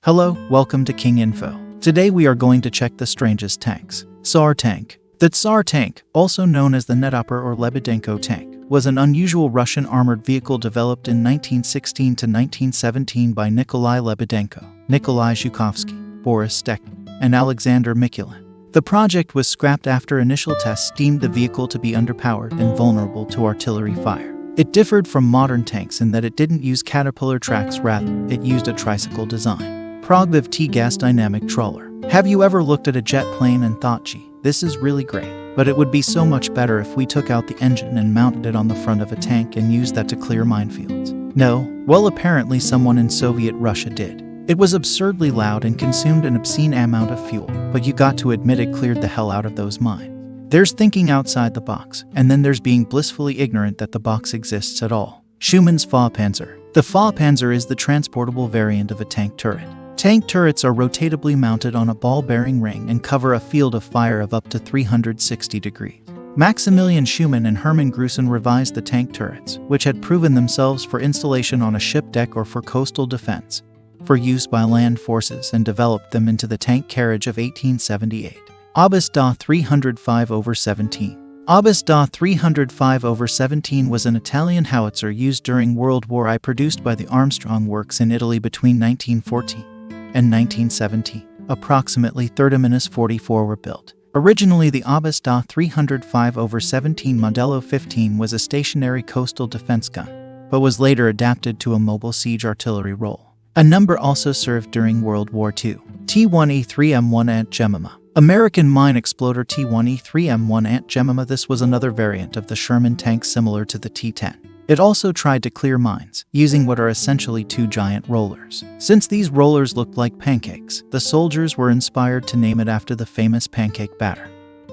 Hello, welcome to King Info. Today we are going to check the strangest tanks. Tsar tank. The Tsar tank, also known as the Netopor or Lebedenko tank, was an unusual Russian armored vehicle developed in 1916 to 1917 by Nikolai Lebedenko, Nikolai Zhukovsky, Boris Stekin, and Alexander Mikulin. The project was scrapped after initial tests deemed the vehicle to be underpowered and vulnerable to artillery fire. It differed from modern tanks in that it didn't use caterpillar tracks, rather, it used a tricycle design. Progviv T-gas dynamic trawler. Have you ever looked at a jet plane and thought, gee, this is really great, but it would be so much better if we took out the engine and mounted it on the front of a tank and used that to clear minefields? No? Well, apparently someone in Soviet Russia did. It was absurdly loud and consumed an obscene amount of fuel, but you got to admit it cleared the hell out of those mines. There's thinking outside the box, and then there's being blissfully ignorant that the box exists at all. Schumann's Fahrpanzer. The Fahrpanzer is the transportable variant of a tank turret. Tank turrets are rotatably mounted on a ball-bearing ring and cover a field of fire of up to 360 degrees. Maximilian Schumann and Hermann Gruson revised the tank turrets, which had proven themselves for installation on a ship deck or for coastal defense, for use by land forces, and developed them into the tank carriage of 1878. Obus Da 305/17. Obus Da 305/17 was an Italian howitzer used during World War I, produced by the Armstrong Works in Italy between 1914 and 1917. Approximately 30-44 were built. Originally, the Obus Da 305/17 Modello 15 was a stationary coastal defense gun, but was later adapted to a mobile siege artillery role. A number also served during World War II. T-1E3M1 Ant Jemima. American mine exploder T-1E3M1 Ant Jemima. This was another variant of the Sherman tank similar to the T-10. It also tried to clear mines, using what are essentially two giant rollers. Since these rollers looked like pancakes, the soldiers were inspired to name it after the famous pancake batter.